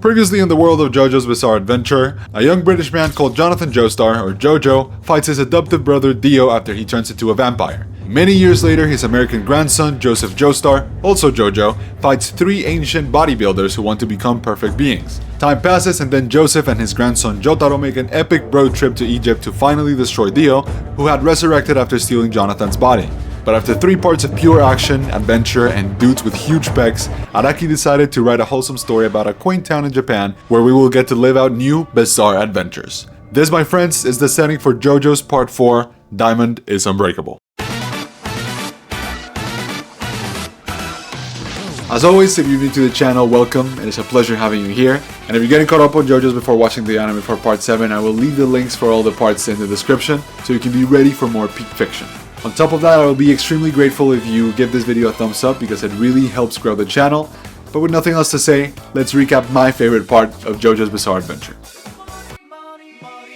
Previously in the world of JoJo's Bizarre Adventure, a young British man called Jonathan Joestar, or Jojo, fights his adoptive brother Dio after he turns into a vampire. Many years later, his American grandson, Joseph Joestar, also Jojo, fights three ancient bodybuilders who want to become perfect beings. Time passes and then Joseph and his grandson Jotaro make an epic road trip to Egypt to finally destroy Dio, who had resurrected after stealing Jonathan's body. But after 3 parts of pure action, adventure, and dudes with huge pecs, Araki decided to write a wholesome story about a quaint town in Japan where we will get to live out new, bizarre adventures. This, my friends, is the setting for JoJo's Part 4, Diamond is Unbreakable. As always, if you're new to the channel, welcome. It is a pleasure having you here. And if you're getting caught up on JoJo's before watching the anime for Part 7, I will leave the links for all the parts in the description so you can be ready for more peak fiction. On top of that, I will be extremely grateful if you give this video a thumbs up because it really helps grow the channel. But with nothing else to say, let's recap my favorite part of JoJo's Bizarre Adventure.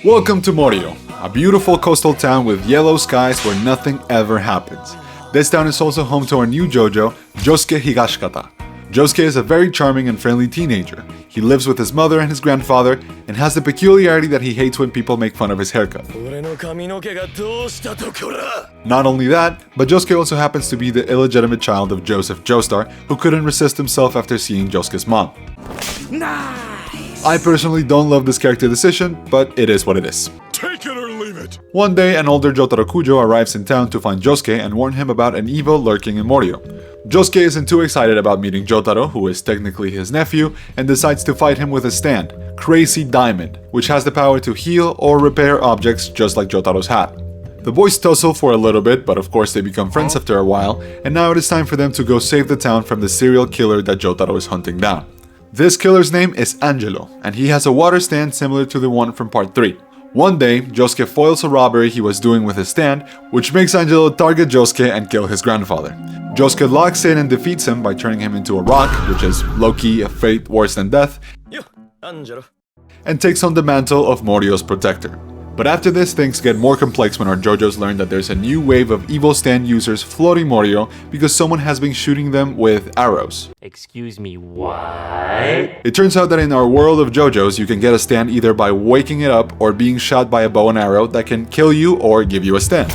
Welcome to Morioh, a beautiful coastal town with yellow skies where nothing ever happens. This town is also home to our new Jojo, Josuke Higashikata. Josuke is a very charming and friendly teenager. He lives with his mother and his grandfather and has the peculiarity that he hates when people make fun of his haircut. Not only that, but Josuke also happens to be the illegitimate child of Joseph Joestar, who couldn't resist himself after seeing Josuke's mom. Nice! I personally don't love this character decision, but it is what it is. Take it or leave it! One day, an older Jotaro Kujo arrives in town to find Josuke and warn him about an evil lurking in Morioh. Josuke isn't too excited about meeting Jotaro, who is technically his nephew, and decides to fight him with a stand, Crazy Diamond, which has the power to heal or repair objects just like Jotaro's hat. The boys tussle for a little bit, but of course they become friends after a while, and now it is time for them to go save the town from the serial killer that Jotaro is hunting down. This killer's name is Angelo, and he has a water stand similar to the one from Part 3. One day, Josuke foils a robbery he was doing with his stand, which makes Angelo target Josuke and kill his grandfather. Josuke locks in and defeats him by turning him into a rock, which is low-key a fate worse than death, and takes on the mantle of Morioh's protector. But after this, things get more complex when our JoJos learn that there's a new wave of evil stand users flooding Morioh because someone has been shooting them with arrows. Excuse me, what? It turns out that in our world of JoJos, you can get a stand either by waking it up or being shot by a bow and arrow that can kill you or give you a stand.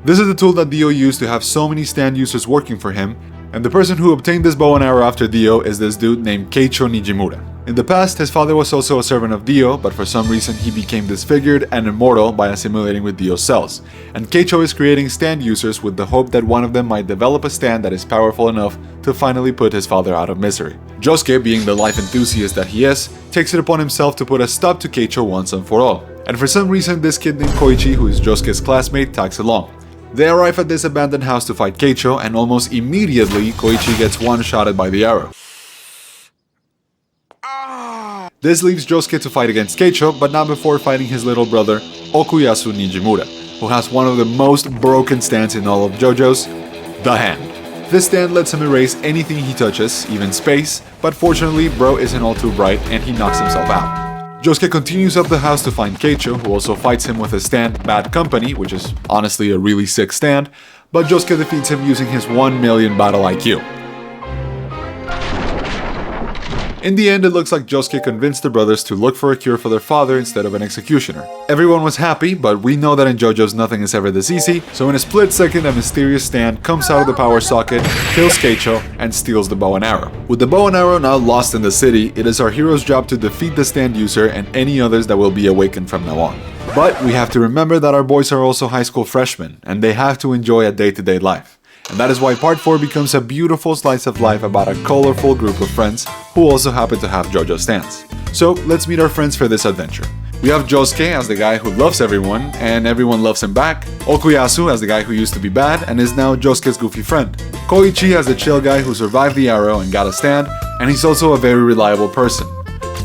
This is the tool that Dio used to have so many stand users working for him, and the person who obtained this bow and arrow after Dio is this dude named Keicho Nijimura. In the past, his father was also a servant of Dio, but for some reason he became disfigured and immortal by assimilating with Dio's cells. And Keicho is creating stand users with the hope that one of them might develop a stand that is powerful enough to finally put his father out of misery. Josuke, being the life enthusiast that he is, takes it upon himself to put a stop to Keicho once and for all. And for some reason, this kid named Koichi, who is Josuke's classmate, tags along. They arrive at this abandoned house to fight Keicho, and almost immediately Koichi gets one-shotted by the arrow. This leaves Josuke to fight against Keicho, but not before fighting his little brother, Okuyasu Nijimura, who has one of the most broken stands in all of JoJo's, the hand. This stand lets him erase anything he touches, even space, but fortunately bro isn't all too bright and he knocks himself out. Josuke continues up the house to find Keicho, who also fights him with his stand Bad Company, which is honestly a really sick stand, but Josuke defeats him using his 1 million battle IQ. In the end, it looks like Josuke convinced the brothers to look for a cure for their father instead of an executioner. Everyone was happy, but we know that in JoJo's nothing is ever this easy, so in a split second a mysterious stand comes out of the power socket, kills Keicho, and steals the bow and arrow. With the bow and arrow now lost in the city, it is our hero's job to defeat the stand user and any others that will be awakened from now on. But we have to remember that our boys are also high school freshmen, and they have to enjoy a day-to-day life. And that is why Part 4 becomes a beautiful slice of life about a colorful group of friends who also happen to have JoJo stands. So let's meet our friends for this adventure. We have Josuke as the guy who loves everyone, and everyone loves him back. Okuyasu as the guy who used to be bad and is now Josuke's goofy friend. Koichi as the chill guy who survived the arrow and got a stand, and he's also a very reliable person.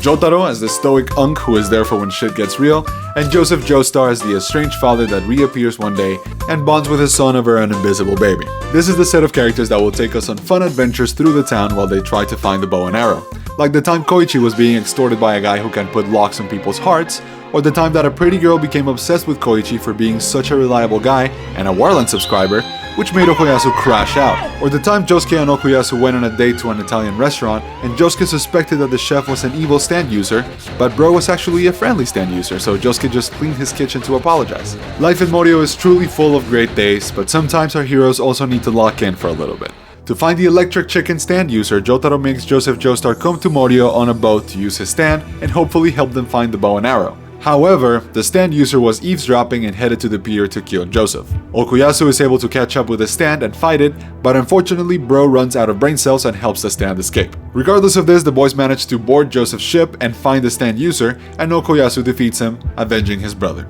Jotaro as the stoic unk who is there for when shit gets real, and Joseph Joestar as the estranged father that reappears one day and bonds with his son over an invisible baby. This is the set of characters that will take us on fun adventures through the town while they try to find the bow and arrow. Like the time Koichi was being extorted by a guy who can put locks on people's hearts, or the time that a pretty girl became obsessed with Koichi for being such a reliable guy and a Warland subscriber, which made Okuyasu crash out. Or the time Josuke and Okuyasu went on a date to an Italian restaurant, and Josuke suspected that the chef was an evil stand user, but bro was actually a friendly stand user, so Josuke just cleaned his kitchen to apologize. Life in Morioh is truly full of great days, but sometimes our heroes also need to lock in for a little bit. To find the electric chicken stand user, Jotaro makes Joseph Joestar come to Morioh on a boat to use his stand and hopefully help them find the bow and arrow. However, the stand user was eavesdropping and headed to the pier to kill Joseph. Okuyasu is able to catch up with the stand and fight it, but unfortunately bro runs out of brain cells and helps the stand escape. Regardless of this, the boys manage to board Joseph's ship and find the stand user, and Okuyasu defeats him, avenging his brother.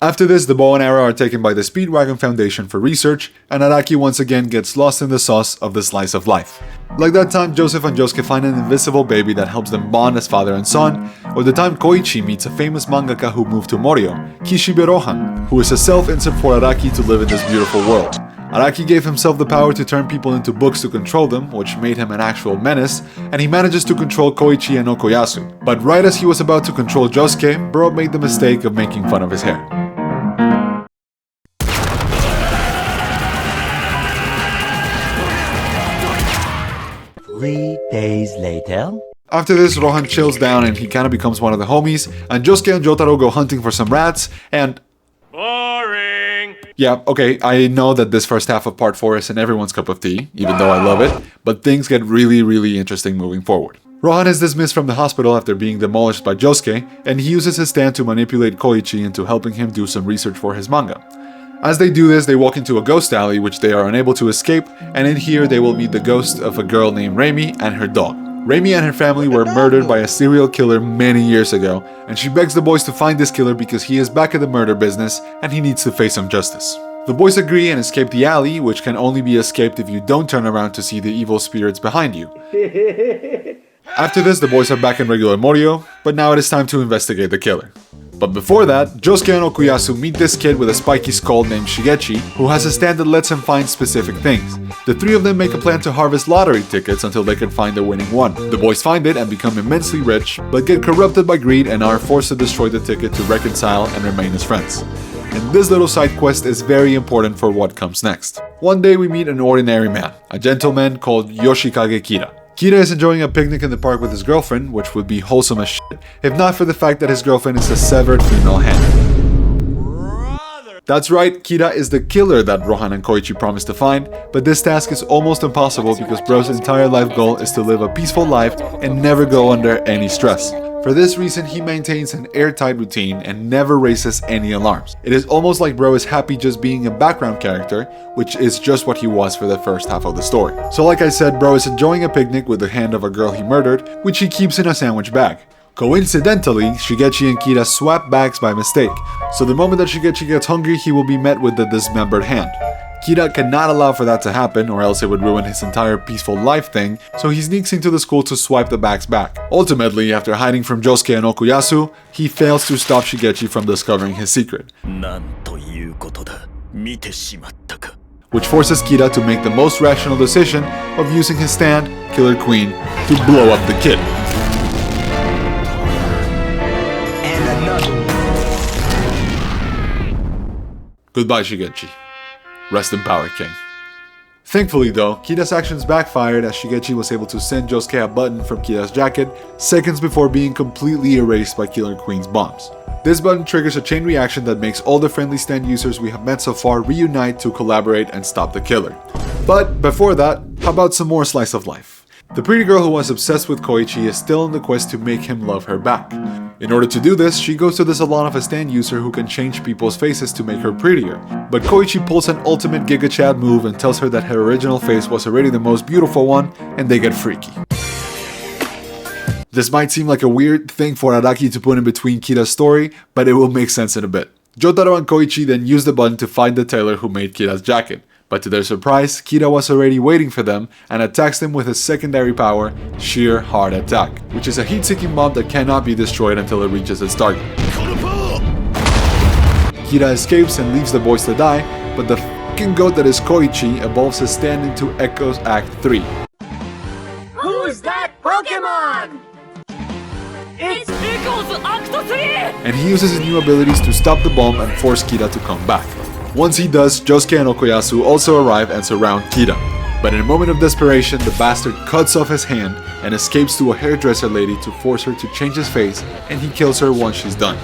After this, the bow and arrow are taken by the Speedwagon Foundation for research, and Araki once again gets lost in the sauce of the slice of life. Like that time Joseph and Josuke find an invisible baby that helps them bond as father and son, or the time Koichi meets a famous mangaka who moved to Morioh, Kishibe Rohan, who is a self-insert for Araki to live in this beautiful world. Araki gave himself the power to turn people into books to control them, which made him an actual menace, and he manages to control Koichi and Okuyasu. But right as he was about to control Josuke, bro made the mistake of making fun of his hair. 3 days later. After this, Rohan chills down and he kinda becomes one of the homies, and Josuke and Jotaro go hunting for some rats, and... Boring! Yeah, okay, I know that this first half of part 4 isn't everyone's cup of tea, even though I love it, but things get really interesting moving forward. Rohan is dismissed from the hospital after being demolished by Josuke, and he uses his stand to manipulate Koichi into helping him do some research for his manga. As they do this, they walk into a ghost alley which they are unable to escape, and in here they will meet the ghost of a girl named Reimi and her dog. Reimi and her family were murdered by a serial killer many years ago, and she begs the boys to find this killer because he is back at the murder business and he needs to face some justice. The boys agree and escape the alley, which can only be escaped if you don't turn around to see the evil spirits behind you. After this, the boys are back in regular Morioh, but now it is time to investigate the killer. But before that, Josuke and Okuyasu meet this kid with a spiky skull named Shigechi, who has a stand that lets him find specific things. The three of them make a plan to harvest lottery tickets until they can find the winning one. The boys find it and become immensely rich, but get corrupted by greed and are forced to destroy the ticket to reconcile and remain as friends. And this little side quest is very important for what comes next. One day we meet an ordinary man, a gentleman called Yoshikage Kira. Kira is enjoying a picnic in the park with his girlfriend, which would be wholesome as shit, if not for the fact that his girlfriend is a severed female hand. That's right, Kira is the killer that Rohan and Koichi promised to find, but this task is almost impossible because bro's entire life goal is to live a peaceful life and never go under any stress. For this reason, he maintains an airtight routine and never raises any alarms. It is almost like bro is happy just being a background character, which is just what he was for the first half of the story. So like I said, bro is enjoying a picnic with the hand of a girl he murdered, which he keeps in a sandwich bag. Coincidentally, Shigechi and Kira swap bags by mistake, so the moment that Shigechi gets hungry, he will be met with the dismembered hand. Kira cannot allow for that to happen or else it would ruin his entire peaceful life thing, so he sneaks into the school to swipe the bags back. Ultimately, after hiding from Josuke and Okuyasu, he fails to stop Shigechi from discovering his secret, which forces Kira to make the most rational decision of using his stand, Killer Queen, to blow up the kid. Goodbye, Shigechi. Rest in power, King. Thankfully though, Kira's actions backfired as Shigechi was able to send Josuke a button from Kira's jacket seconds before being completely erased by Killer Queen's bombs. This button triggers a chain reaction that makes all the friendly stand users we have met so far reunite to collaborate and stop the killer. But before that, how about some more slice of life? The pretty girl who was obsessed with Koichi is still on the quest to make him love her back. In order to do this, she goes to the salon of a stand user who can change people's faces to make her prettier. But Koichi pulls an ultimate Giga Chad move and tells her that her original face was already the most beautiful one, and they get freaky. This might seem like a weird thing for Araki to put in between Kira's story, but it will make sense in a bit. Jotaro and Koichi then use the button to find the tailor who made Kira's jacket. But to their surprise, Kira was already waiting for them and attacks them with his secondary power, Sheer Heart Attack, which is a heat-seeking bomb that cannot be destroyed until it reaches its target. Kira escapes and leaves the boys to die, but the f***ing goat that is Koichi evolves his stand into Echo's Act 3. Who's that Pokemon? It's Echo's Act 3! And he uses his new abilities to stop the bomb and force Kira to come back. Once he does, Josuke and Okuyasu also arrive and surround Kira. But in a moment of desperation, the bastard cuts off his hand and escapes to a hairdresser lady to force her to change his face, and he kills her once she's done.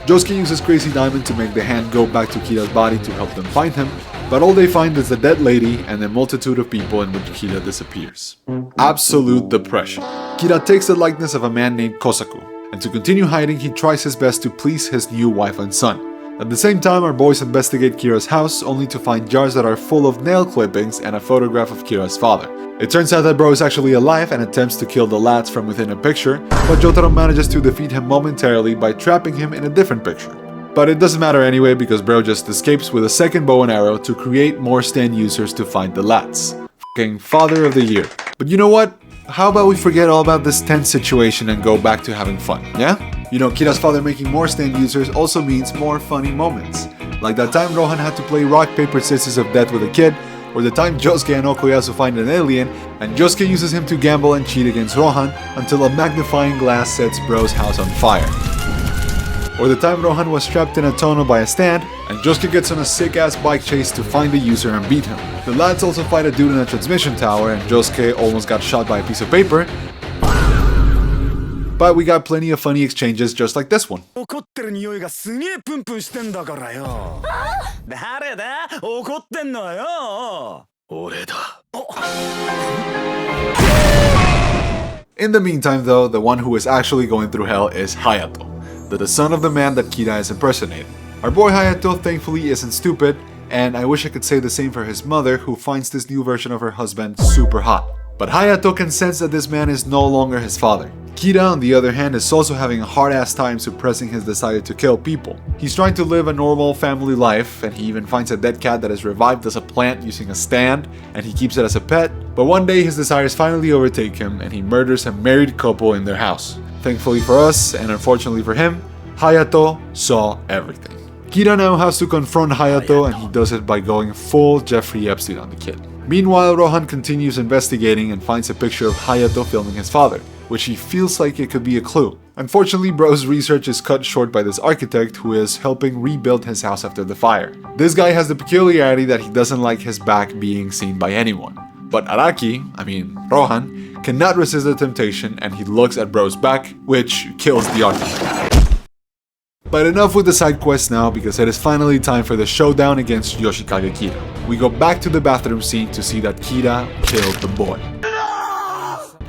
Josuke uses Crazy Diamond to make the hand go back to Kira's body to help them find him, but all they find is the dead lady and a multitude of people in which Kira disappears. Absolute depression. Kira takes the likeness of a man named Kosaku, and to continue hiding, he tries his best to please his new wife and son. At the same time, our boys investigate Kira's house, only to find jars that are full of nail clippings and a photograph of Kira's father. It turns out that Bro is actually alive and attempts to kill the lads from within a picture, but Jotaro manages to defeat him momentarily by trapping him in a different picture. But it doesn't matter anyway, because Bro just escapes with a second bow and arrow to create more stand users to find the lads. Fucking father of the year. But you know what? How about we forget all about this tense situation and go back to having fun, yeah? You know, Kira's father making more stand users also means more funny moments. Like that time Rohan had to play rock, paper, scissors of death with a kid, or the time Josuke and Okuyasu find an alien, and Josuke uses him to gamble and cheat against Rohan until a magnifying glass sets Bro's house on fire. Or the time Rohan was trapped in a tunnel by a stand, and Josuke gets on a sick-ass bike chase to find the user and beat him. The lads also fight a dude in a transmission tower, and Josuke almost got shot by a piece of paper. But we got plenty of funny exchanges just like this one. In the meantime though, the one who is actually going through hell is Hayato, the son of the man that Kira is impersonating. Our boy Hayato thankfully isn't stupid, and I wish I could say the same for his mother, who finds this new version of her husband super hot. But Hayato can sense that this man is no longer his father. Kira, on the other hand, is also having a hard-ass time suppressing his desire to kill people. He's trying to live a normal family life, and he even finds a dead cat that is revived as a plant using a stand, and he keeps it as a pet. But one day his desires finally overtake him, and he murders a married couple in their house. Thankfully for us, and unfortunately for him, Hayato saw everything. Kira now has to confront Hayato, and he does it by going full Jeffrey Epstein on the kid. Meanwhile, Rohan continues investigating and finds a picture of Hayato filming his father, which he feels like it could be a clue. Unfortunately, Bro's research is cut short by this architect who is helping rebuild his house after the fire. This guy has the peculiarity that he doesn't like his back being seen by anyone. But Rohan, cannot resist the temptation, and he looks at Bro's back, which kills the architect. But enough with the side quests now, because it is finally time for the showdown against Yoshikage Kira. We go back to the bathroom scene to see that Kira killed the boy.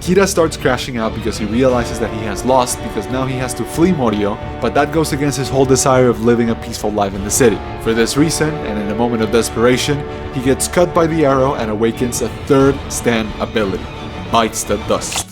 Kira starts crashing out because he realizes that he has lost, because now he has to flee Morioh, but that goes against his whole desire of living a peaceful life in the city. For this reason, and in a moment of desperation, he gets cut by the arrow and awakens a third stand ability, Bites the Dust.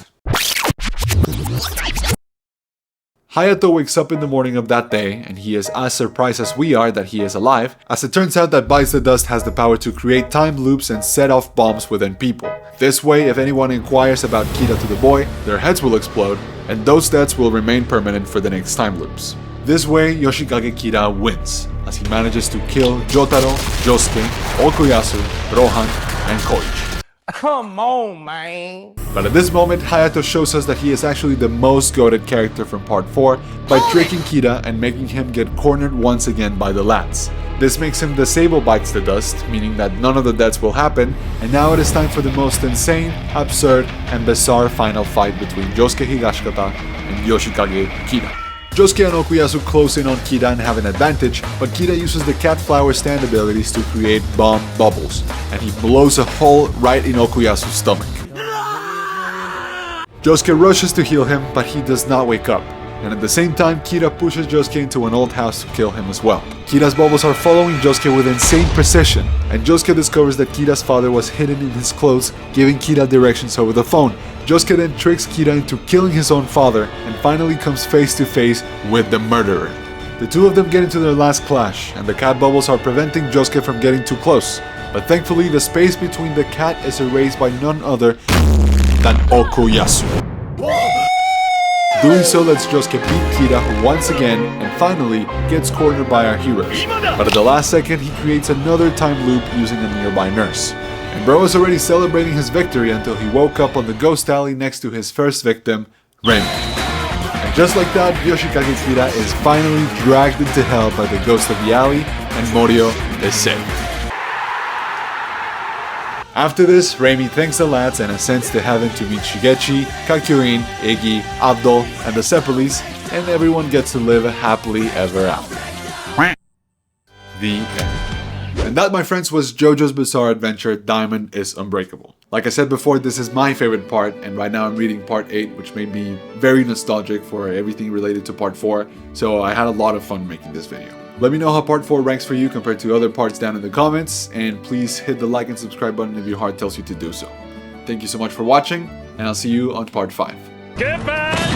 Hayato wakes up in the morning of that day, and he is as surprised as we are that he is alive, as it turns out that Bites the Dust has the power to create time loops and set off bombs within people. This way, if anyone inquires about Kira to the boy, their heads will explode, and those deaths will remain permanent for the next time loops. This way, Yoshikage Kira wins, as he manages to kill Jotaro, Josuke, Okuyasu, Rohan, and Koichi. Come on, man. But at this moment, Hayato shows us that he is actually the most goated character from part 4 by tricking Kira and making him get cornered once again by the lads. This makes him disable Bites the Dust, meaning that none of the deaths will happen, and now it is time for the most insane, absurd, and bizarre final fight between Josuke Higashikata and Yoshikage Kira. Josuke and Okuyasu close in on Kira and have an advantage, but Kira uses the cat flower stand abilities to create bomb bubbles, and he blows a hole right in Okuyasu's stomach. Josuke rushes to heal him, but he does not wake up, and at the same time Kira pushes Josuke into an old house to kill him as well. Kira's bubbles are following Josuke with insane precision, and Josuke discovers that Kira's father was hidden in his clothes, giving Kira directions over the phone. Josuke then tricks Kira into killing his own father, and finally comes face to face with the murderer. The two of them get into their last clash, and the cat bubbles are preventing Josuke from getting too close, but thankfully the space between the cat is erased by none other than Okuyasu. Doing so lets Josuke beat Kira, who once again, and finally, gets cornered by our heroes. But at the last second, he creates another time loop using a nearby nurse. And Bro was already celebrating his victory until he woke up on the ghost alley next to his first victim, Ren. And Just like that, Higashikata is finally dragged into hell by the ghost of Yali, and Morioh is saved. After this, Reimi thanks the lads and ascends to heaven to meet Shigechi, Kakyoin, Iggy, Abdul, and the Seppulis, and everyone gets to live happily ever after. The end. And that, my friends, was JoJo's Bizarre Adventure Diamond is Unbreakable. Like I said before, this is my favorite part, and right now I'm reading part 8, which made me very nostalgic for everything related to part 4, so I had a lot of fun making this video. Let me know how part 4 ranks for you compared to other parts down in the comments, and please hit the like and subscribe button if your heart tells you to do so. Thank you so much for watching, and I'll see you on part 5. Goodbye!